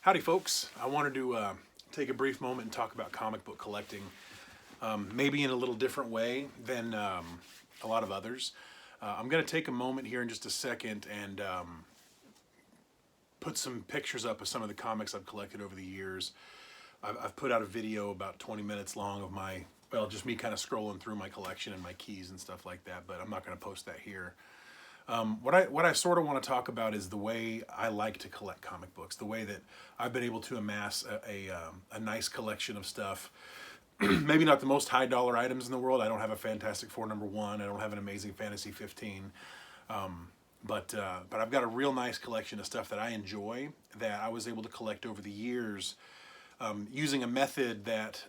Howdy folks, I wanted to take a brief moment and talk about comic book collecting, maybe in a little different way than a lot of others. I'm going to take a moment here in just a second and put some pictures up of some of the comics I've collected over the years. I've put out a video about 20 minutes long of just me kind of scrolling through my collection and my keys and stuff like that, but I'm not going to post that here. What I sort of want to talk about is the way I like to collect comic books, the way that I've been able to amass a nice collection of stuff. Maybe not the most high dollar items in the world. I don't have a Fantastic Four #1. I don't have an Amazing Fantasy 15. But I've got a real nice collection of stuff that I enjoy that I was able to collect over the years using a method that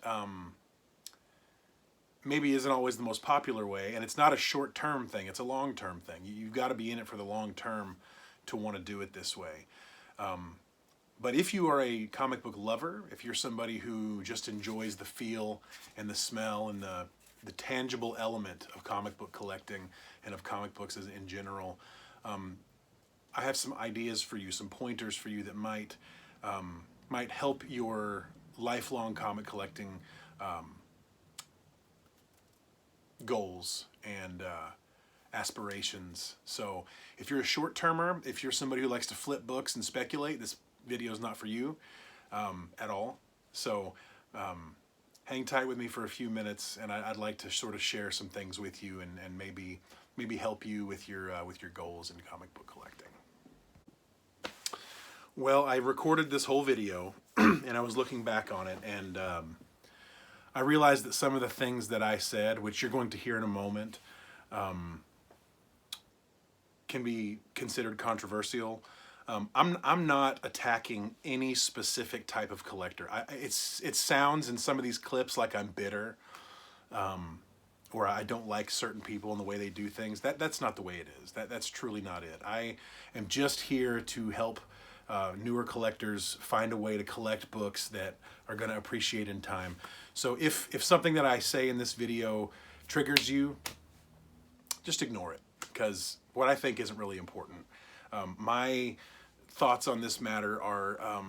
maybe isn't always the most popular way, and it's not a short-term thing, it's a long-term thing. You've got to be in it for the long term to want to do it this way. But if you are a comic book lover, if you're somebody who just enjoys the feel and the smell and the tangible element of comic book collecting and of comic books in general, I have some ideas for you, some pointers for you that might help your lifelong comic collecting goals and aspirations. So if you're a short-termer, if you're somebody who likes to flip books and speculate, this video is not for you at all. So hang tight with me for a few minutes, and I'd like to sort of share some things with you and maybe help you with your goals in comic book collecting. Well, I recorded this whole video and I was looking back on it, and I realized that some of the things that I said, which you're going to hear in a moment, can be considered controversial. I'm not attacking any specific type of collector. It sounds in some of these clips like I'm bitter, or I don't like certain people and the way they do things. That's not the way it is. That's truly not it. I am just here to help newer collectors find a way to collect books that are going to appreciate in time. So if something that I say in this video triggers you, just ignore it, because what I think isn't really important. My thoughts on this matter are,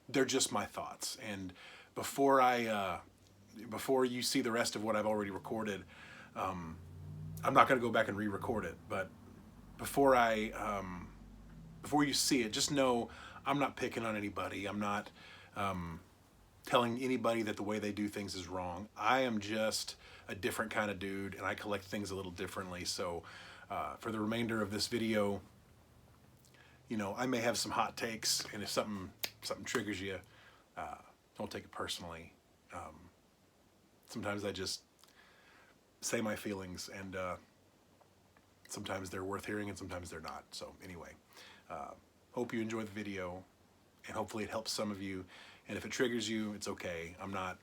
they're just my thoughts. And before you see the rest of what I've already recorded, I'm not going to go back and re-record it, but before you see it, just know I'm not picking on anybody. I'm not telling anybody that the way they do things is wrong. I am just a different kind of dude, and I collect things a little differently. So for the remainder of this video, I may have some hot takes, and if something triggers you, don't take it personally. Sometimes I just say my feelings, and sometimes they're worth hearing and sometimes they're not. So anyway, hope you enjoy the video, and hopefully it helps some of you. And if it triggers you, it's okay. I'm not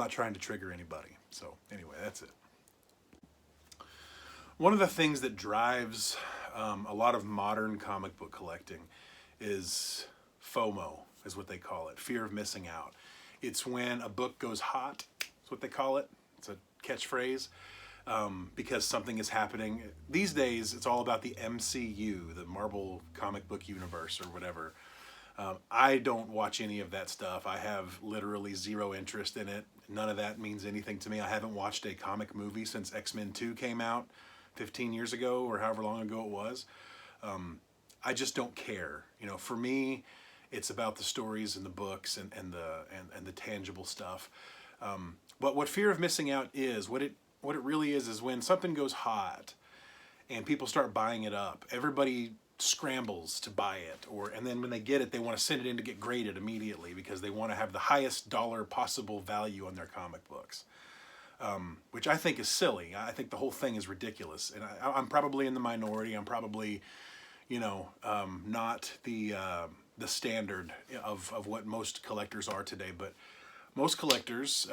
trying to trigger anybody. So anyway, that's it. One of the things that drives a lot of modern comic book collecting is FOMO, is what they call it, fear of missing out. It's when a book goes hot, that's what they call it. It's a catchphrase. Because something is happening. These days, it's all about the MCU, the Marvel comic book universe or whatever. I don't watch any of that stuff. I have literally zero interest in it. None of that means anything to me. I haven't watched a comic movie since X-Men 2 came out 15 years ago or however long ago it was. I just don't care. For me, it's about the stories and the books and the tangible stuff. But what fear of missing out is, what it really is when something goes hot and people start buying it up. Everybody scrambles to buy it, and then when they get it, they want to send it in to get graded immediately because they want to have the highest dollar possible value on their comic books, which I think is silly. I think the whole thing is ridiculous, and I'm probably in the minority. I'm probably, not the standard of what most collectors are today, but most collectors,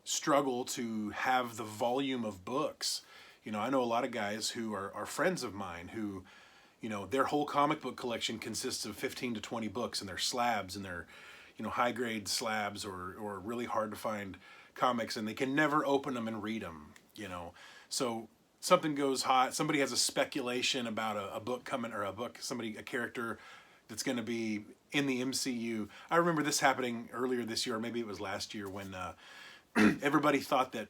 struggle to have the volume of books. I know a lot of guys who are friends of mine who, their whole comic book collection consists of 15 to 20 books, and they're slabs, and they're, high grade slabs or really hard to find comics, and they can never open them and read them, So something goes hot, somebody has a speculation about a book coming, or a character that's going to be in the MCU. I remember this happening earlier this year, or maybe it was last year, when everybody thought that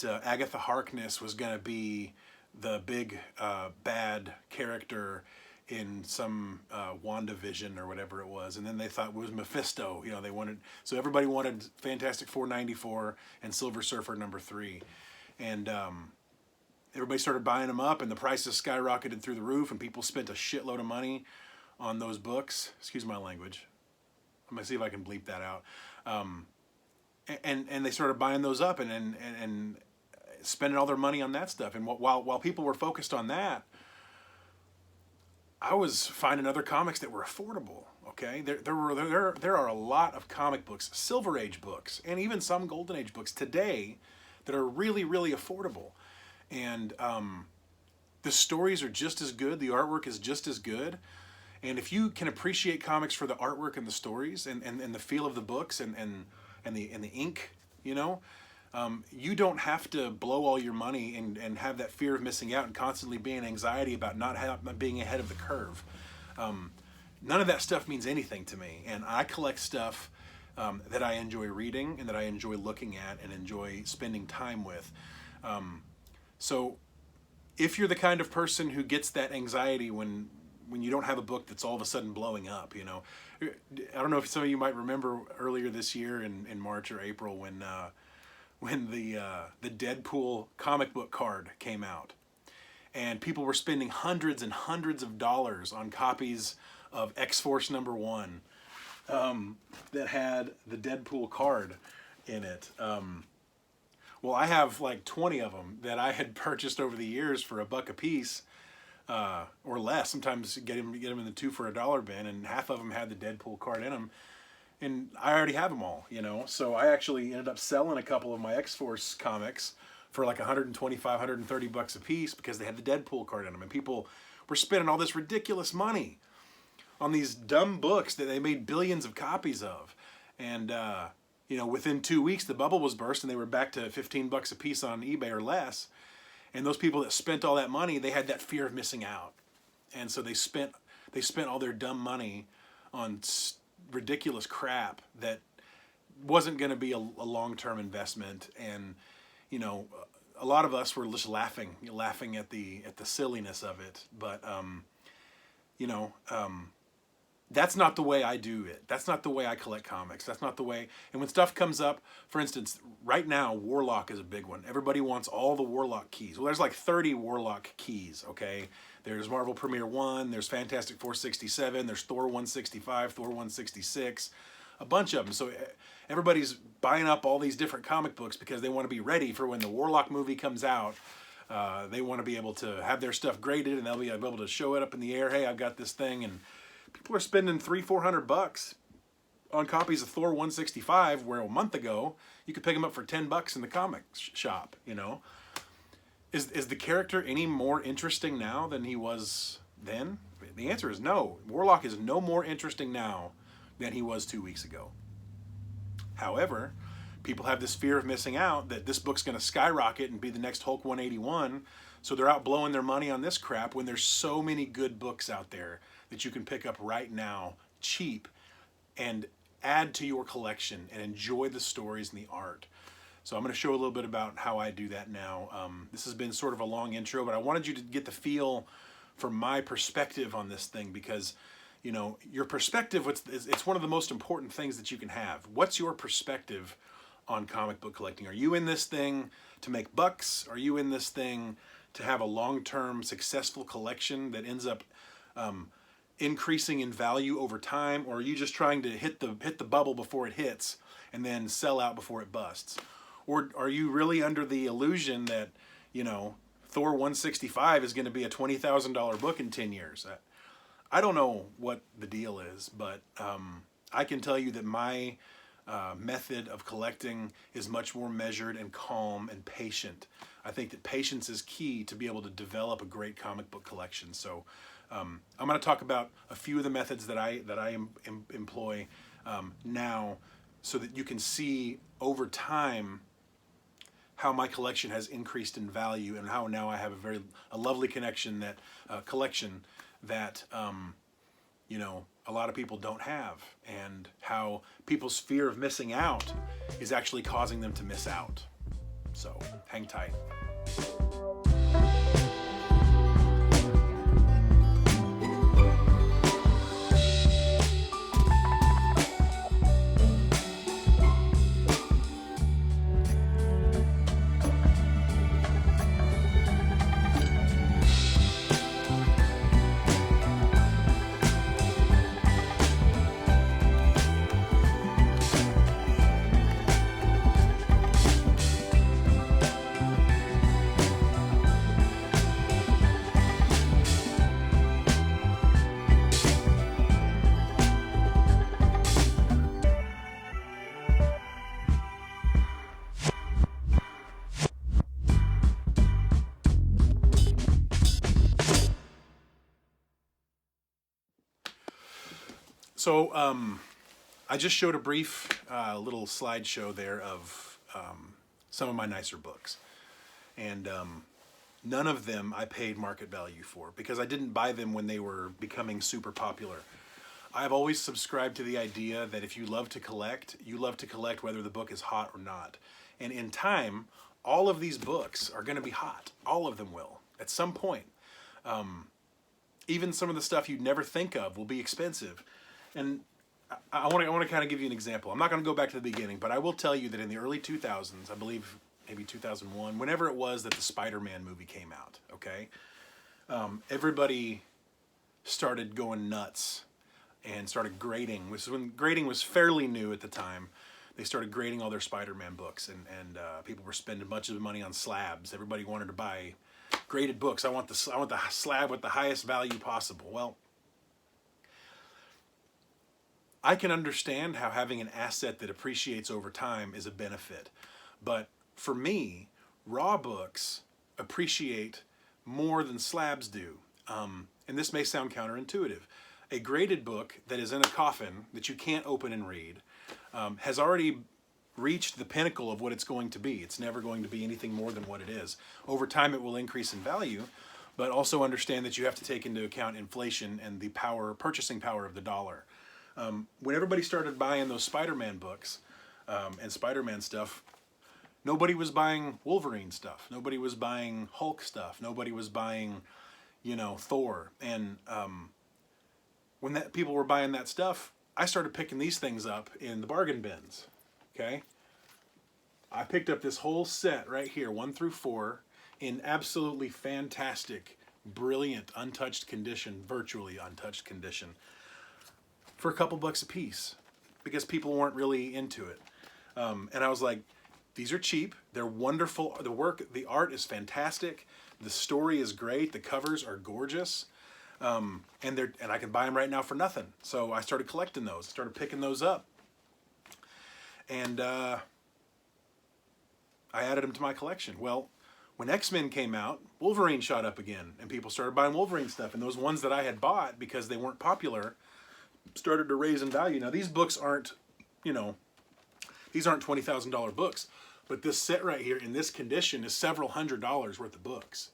Agatha Harkness was going to be the big bad character in some WandaVision or whatever it was, and then they thought it was Mephisto. So everybody wanted Fantastic Four 94 and Silver Surfer #3, and everybody started buying them up, and the prices skyrocketed through the roof, and people spent a shitload of money on those books. Excuse my language. I'm gonna see if I can bleep that out. And they started buying those up and spending all their money on that stuff. And while people were focused on that, I was finding other comics that were affordable. Okay, there are a lot of comic books, Silver Age books, and even some Golden Age books today that are really, really affordable. And the stories are just as good. The artwork is just as good. And if you can appreciate comics for the artwork and the stories and the feel of the books and the ink, you don't have to blow all your money and have that fear of missing out and constantly be in anxiety about not being ahead of the curve. None of that stuff means anything to me. And I collect stuff that I enjoy reading and that I enjoy looking at and enjoy spending time with. So if you're the kind of person who gets that anxiety when you don't have a book that's all of a sudden blowing up, I don't know if some of you might remember earlier this year in March or April when the Deadpool comic book card came out, and people were spending hundreds and hundreds of dollars on copies of X-Force #1 that had the Deadpool card in it. Well, I have like 20 of them that I had purchased over the years for $1 a piece, or less. Sometimes get them in the 2 for $1 bin, and half of them had the Deadpool card in them. And I already have them all, So I actually ended up selling a couple of my X-Force comics for like $125, $130 a piece because they had the Deadpool card in them. And people were spending all this ridiculous money on these dumb books that they made billions of copies of. And, within 2 weeks, the bubble was burst and they were back to $15 a piece on eBay or less. And those people that spent all that money, they had that fear of missing out. And so they spent all their dumb money on ridiculous crap that wasn't going to be a long-term investment. And a lot of us were just laughing at the silliness of it. But that's not the way I do it. That's not the way I collect comics. That's not the way. And when stuff comes up, for instance, right now, Warlock is a big one. Everybody wants all the Warlock keys. Well, there's like 30 Warlock keys, okay? There's Marvel Premiere 1, there's Fantastic Four 67, there's Thor 165, Thor 166, a bunch of them. So everybody's buying up all these different comic books because they want to be ready for when the Warlock movie comes out. They want to be able to have their stuff graded, and they'll be able to show it up in the air. Hey, I've got this thing. And people are spending $300-400 on copies of Thor 165, where a month ago you could pick them up for $10 in the comic shop. Is the character any more interesting now than he was then? The answer is no. Warlock is no more interesting now than he was 2 weeks ago. However, people have this fear of missing out that this book's going to skyrocket and be the next Hulk 181, so they're out blowing their money on this crap when there's so many good books out there that you can pick up right now, cheap, and add to your collection and enjoy the stories and the art. So I'm going to show a little bit about how I do that now. This has been sort of a long intro, but I wanted you to get the feel for my perspective on this thing because, your perspective, it's one of the most important things that you can have. What's your perspective on comic book collecting? Are you in this thing to make bucks? Are you in this thing to have a long-term successful collection that ends up increasing in value over time? Or are you just trying to hit the bubble before it hits and then sell out before it busts? Or are you really under the illusion that, Thor 165 is going to be a $20,000 book in 10 years? I don't know what the deal is, but I can tell you that my method of collecting is much more measured and calm and patient. I think that patience is key to be able to develop a great comic book collection. So I'm going to talk about a few of the methods that I employ now, so that you can see over time how my collection has increased in value, and how now I have a lovely collection that you know, a lot of people don't have, and how people's fear of missing out is actually causing them to miss out. So hang tight. So I just showed a brief little slideshow there of some of my nicer books. And none of them I paid market value for, because I didn't buy them when they were becoming super popular. I've always subscribed to the idea that if you love to collect, you love to collect whether the book is hot or not. And in time, all of these books are going to be hot. All of them will, at some point. Even some of the stuff you'd never think of will be expensive. And I want to kind of give you an example. I'm not going to go back to the beginning, but I will tell you that in the early 2000s, I believe maybe 2001, whenever it was that the Spider-Man movie came out, okay, everybody started going nuts and started grading. Which is when grading was fairly new at the time. They started grading all their Spider-Man books, and people were spending a bunch of money on slabs. Everybody wanted to buy graded books. I want the slab with the highest value possible. Well, I can understand how having an asset that appreciates over time is a benefit. But for me, raw books appreciate more than slabs do. And this may sound counterintuitive. A graded book that is in a coffin that you can't open and read has already reached the pinnacle of what it's going to be. It's never going to be anything more than what it is. Over time, it will increase in value, but also understand that you have to take into account inflation and the purchasing power of the dollar. When everybody started buying those Spider-Man books and Spider-Man stuff, nobody was buying Wolverine stuff. Nobody was buying Hulk stuff. Nobody was buying, you know, Thor. And when people were buying that stuff, I started picking these things up in the bargain bins. Okay? I picked up this whole set right here, 1 through 4, in absolutely fantastic, brilliant, untouched condition, virtually untouched condition, for a couple bucks a piece, because people weren't really into it. And I was like, these are cheap, they're wonderful, the art is fantastic, the story is great, the covers are gorgeous, and I can buy them right now for nothing. So I started collecting those, started picking those up. And I added them to my collection. Well, when X-Men came out, Wolverine shot up again, and people started buying Wolverine stuff, and those ones that I had bought because they weren't popular started to raise in value. Now, these books aren't, you know, these aren't $20,000 books, but this set right here in this condition is several $100s worth of books,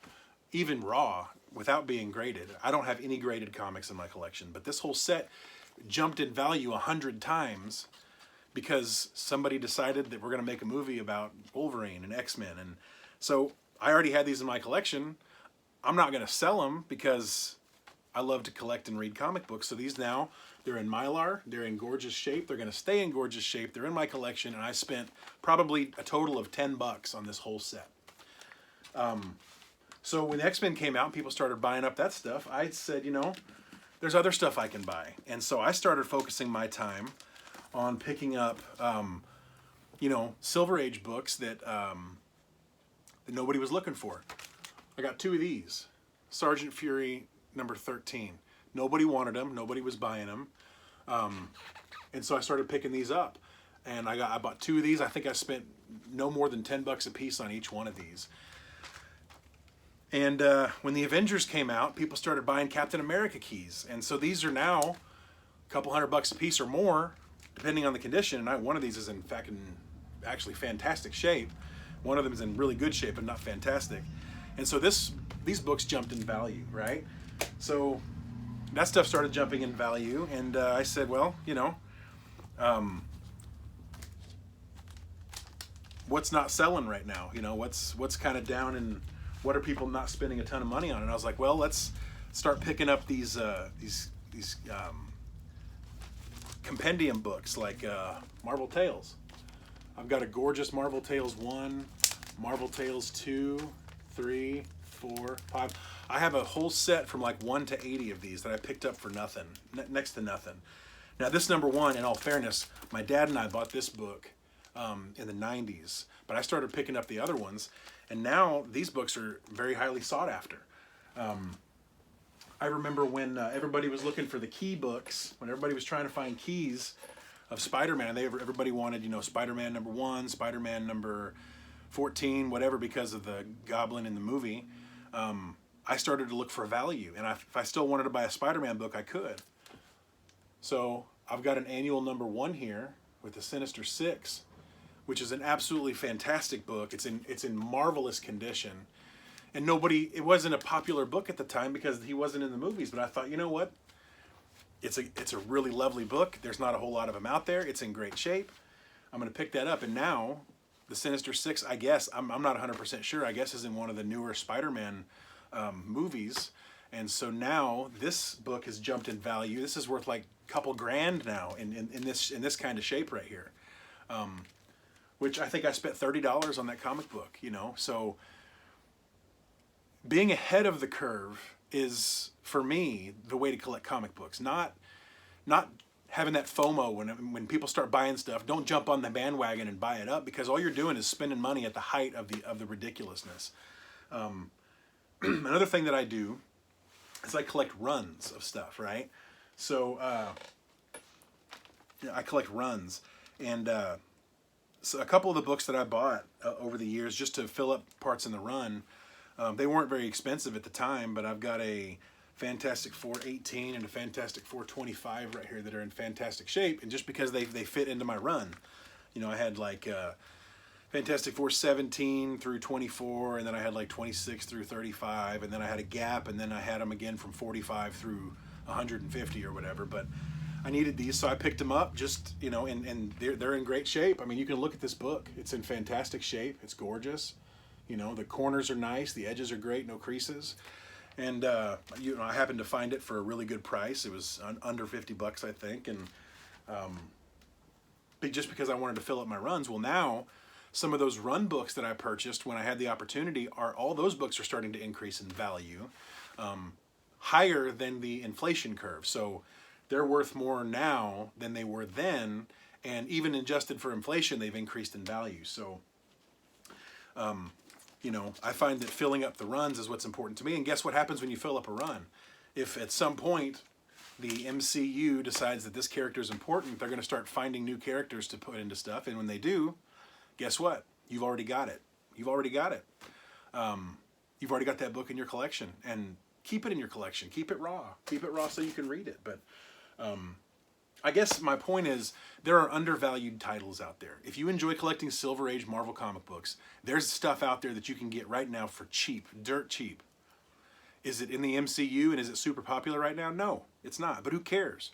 even raw, without being graded. I don't have any graded comics in my collection, but this whole set jumped in value 100 times because somebody decided that we're going to make a movie about Wolverine and X-Men. And so I already had these in my collection. I'm not going to sell them because I love to collect and read comic books. So these now, they're in Mylar, they're in gorgeous shape, they're going to stay in gorgeous shape, they're in my collection, and I spent probably a total of $10 on this whole set. So when X-Men came out and people started buying up that stuff, I said, you know, there's other stuff I can buy. And so I started focusing my time on picking up, you know, Silver Age books that nobody was looking for. I got 2 of these, Sergeant Fury number 13. Nobody wanted them, nobody was buying them. And so I started picking these up. And I bought 2 of these. I think I spent no more than $10 a piece on each one of these. And when the Avengers came out, people started buying Captain America keys. And so these are now a couple $100 a piece or more, depending on the condition. And one of these is in fact actually fantastic shape. One of them is in really good shape, but not fantastic. And so these books jumped in value, right? So that stuff started jumping in value, and I said, well, what's not selling right now? What's kind of down, and what are people not spending a ton of money on? And I was like, well, let's start picking up these compendium books like Marvel Tales. I've got a gorgeous Marvel Tales 1, Marvel Tales 2, 3, 4, 5. I have a whole set from like 1 to 80 of these that I picked up for nothing, next to nothing. Now this number 1, in all fairness, my dad and I bought this book in the 90s, but I started picking up the other ones, and now these books are very highly sought after. I remember when everybody was looking for the key books, when everybody was trying to find keys of Spider-Man, everybody wanted, Spider-Man number 1, Spider-Man number 14, whatever, because of the Goblin in the movie. I started to look for value, and if I still wanted to buy a Spider-Man book, I could. So I've got an annual number 1 here with the Sinister Six, which is an absolutely fantastic book. It's in marvelous condition. And it wasn't a popular book at the time because he wasn't in the movies, but I thought, you know what? It's a really lovely book. There's not a whole lot of them out there. It's in great shape. I'm going to pick that up. And now the Sinister Six, I guess, I'm not 100% sure, I guess is in one of the newer Spider-Man movies. And so now this book has jumped in value. This is worth like a couple grand now in this kind of shape right here. Which I think I spent $30 on that comic book, So being ahead of the curve is, for me, the way to collect comic books. Not having that FOMO when people start buying stuff. Don't jump on the bandwagon and buy it up, because all you're doing is spending money at the height of the ridiculousness. Another thing that I do is I collect runs of stuff, right? So I collect runs, and so a couple of the books that I bought over the years just to fill up parts in the run, they weren't very expensive at the time, but I've got a Fantastic Four 18 and a Fantastic Four 25 right here that are in fantastic shape, and just because they fit into my run. I had like Fantastic Four 17 through 24, and then I had like 26 through 35, and then I had a gap, and then I had them again from 45 through 150 or whatever, but I needed these, so I picked them up just, and they're in great shape. I mean, you can look at this book. It's in fantastic shape. It's gorgeous. The corners are nice. The edges are great. No creases. And, I happened to find it for a really good price. It was under $50, I think. And just because I wanted to fill up my runs. Well, now some of those run books that I purchased when I had the opportunity all those books are starting to increase in value, higher than the inflation curve. So they're worth more now than they were then, and even adjusted for inflation, they've increased in value. So, I find that filling up the runs is what's important to me. And guess what happens when you fill up a run? If at some point the MCU decides that this character is important, they're going to start finding new characters to put into stuff. And when they do, guess what? You've already got it. You've already got it. You've already got that book in your collection. And keep it in your collection. Keep it raw. Keep it raw so you can read it. But I guess my point is there are undervalued titles out there. If you enjoy collecting Silver Age Marvel comic books, there's stuff out there that you can get right now for cheap, dirt cheap. Is it in the MCU and is it super popular right now? No, it's not. But who cares?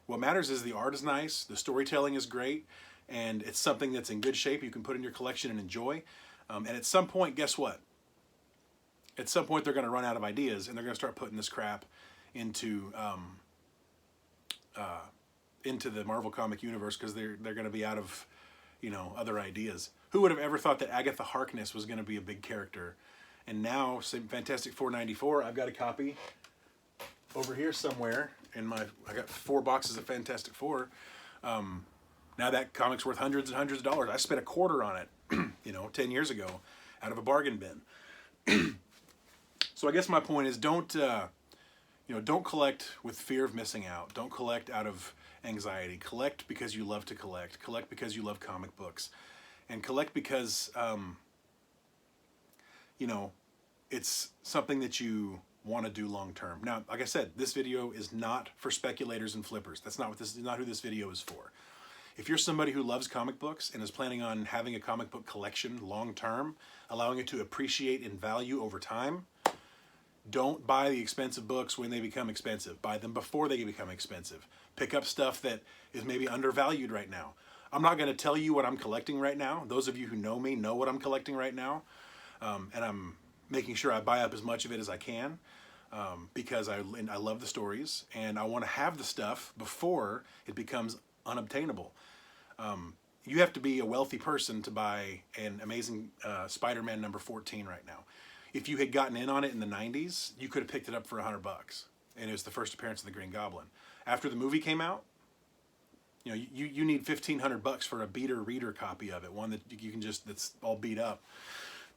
What matters is the art is nice, the storytelling is great, and it's something that's in good shape you can put in your collection and enjoy. And at some point, guess what? At some point, they're going to run out of ideas, and they're going to start putting this crap into the Marvel comic universe because they're going to be out of, other ideas. Who would have ever thought that Agatha Harkness was going to be a big character? And now, Fantastic Four 94, I've got a copy over here somewhere I got 4 boxes of Fantastic Four. Now that comic's worth hundreds and hundreds of dollars. I spent $0.25 on it, 10 years ago, out of a bargain bin. So I guess my point is don't collect with fear of missing out. Don't collect out of anxiety. Collect because you love to collect. Collect because you love comic books. And collect because, it's something that you want to do long term. Now, like I said, this video is not for speculators and flippers. That's not who this video is for. If you're somebody who loves comic books and is planning on having a comic book collection long term, allowing it to appreciate in value over time, don't buy the expensive books when they become expensive. Buy them before they become expensive. Pick up stuff that is maybe undervalued right now. I'm not going to tell you what I'm collecting right now. Those of you who know me know what I'm collecting right now. And I'm making sure I buy up as much of it as I can because I love the stories and I want to have the stuff before it becomes unobtainable. You have to be a wealthy person to buy an Amazing Spider-Man number 14 right now. If you had gotten in on it in the 90s, you could have picked it up for $100, and it was the first appearance of the Green Goblin. After the movie came out, you know, you need $1,500 for a beater reader copy of it, one that you can just, that's all beat up.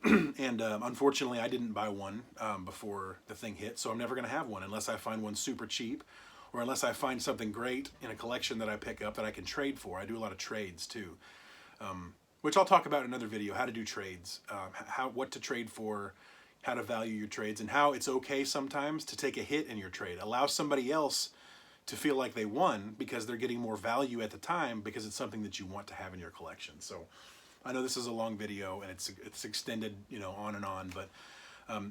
And unfortunately, I didn't buy one before the thing hit, so I'm never going to have one unless I find one super cheap, or unless I find something great in a collection that I pick up that I can trade for. I do a lot of trades too, which I'll talk about in another video, how to do trades, what to trade for, how to value your trades, and how it's okay sometimes to take a hit in your trade. Allow somebody else to feel like they won because they're getting more value at the time because it's something that you want to have in your collection. So I know this is a long video and it's extended, you know, on and on, but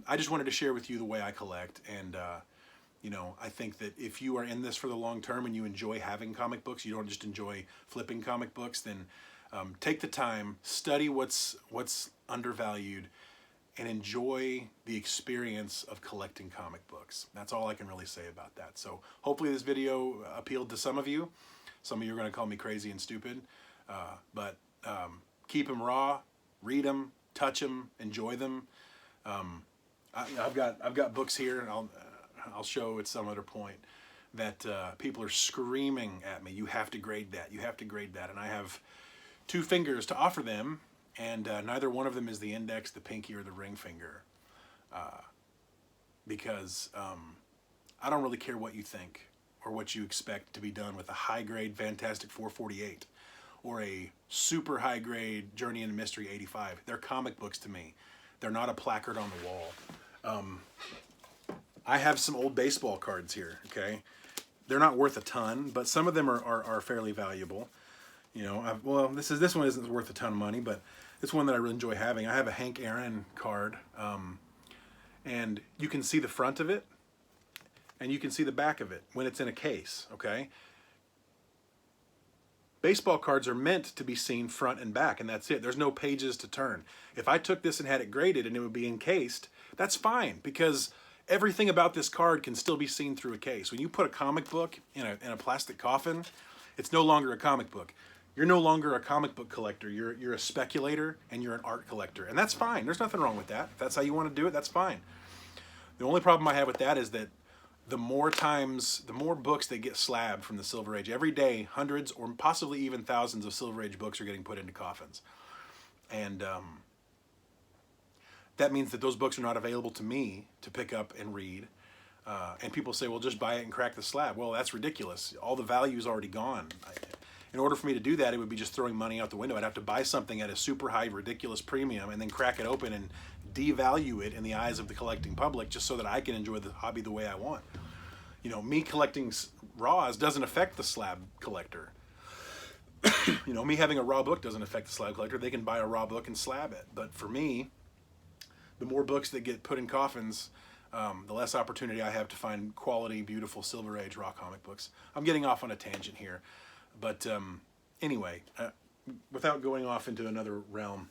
I just wanted to share with you the way I collect. And you know, I think that if you are in this for the long term and you enjoy having comic books, you don't just enjoy flipping comic books, then take the time, study what's undervalued, and enjoy the experience of collecting comic books. That's all I can really say about that. So hopefully this video appealed to some of you. Some of you are going to call me crazy and stupid, but keep them raw, read them, touch them, enjoy them. I've got books here, and I'll show at some other point that people are screaming at me, you have to grade that, you have to grade that, and I have 2 fingers to offer them, and neither one of them is the index, the pinky, or the ring finger, because I don't really care what you think or what you expect to be done with a high-grade Fantastic 448 or a super high-grade Journey into Mystery 85. They're comic books to me. They're not a placard on the wall. I have some old baseball cards here, okay? They're not worth a ton, but some of them are fairly valuable. You know, well, this one isn't worth a ton of money, but it's one that I really enjoy having. I have a Hank Aaron card, and you can see the front of it, and you can see the back of it when it's in a case, okay? Baseball cards are meant to be seen front and back, and that's it. There's no pages to turn. If I took this and had it graded and it would be encased, that's fine, because everything about this card can still be seen through a case. When you put a comic book in a plastic coffin, it's no longer a comic book. You're no longer a comic book collector. You're a speculator and you're an art collector. And that's fine. There's nothing wrong with that. If that's how you want to do it, that's fine. The only problem I have with that is that the more books that get slabbed from the Silver Age, every day, hundreds or possibly even thousands of Silver Age books are getting put into coffins. And that means that those books are not available to me to pick up and read. And people say, well, just buy it and crack the slab. Well, that's ridiculous. All the value is already gone. In order for me to do that, it would be just throwing money out the window. I'd have to buy something at a super high, ridiculous premium and then crack it open and devalue it in the eyes of the collecting public just so that I can enjoy the hobby the way I want. You know, me collecting raws doesn't affect the slab collector. You know, me having a raw book doesn't affect the slab collector. They can buy a raw book and slab it. But for me, the more books that get put in coffins, the less opportunity I have to find quality, beautiful Silver Age raw comic books. I'm getting off on a tangent here. But anyway, without going off into another realm,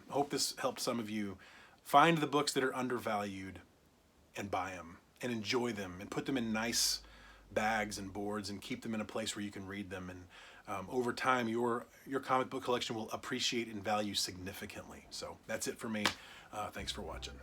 hope this helped some of you find the books that are undervalued and buy them and enjoy them and put them in nice bags and boards and keep them in a place where you can read them. And over time, your comic book collection will appreciate in value significantly. So that's it for me. Thanks for watching.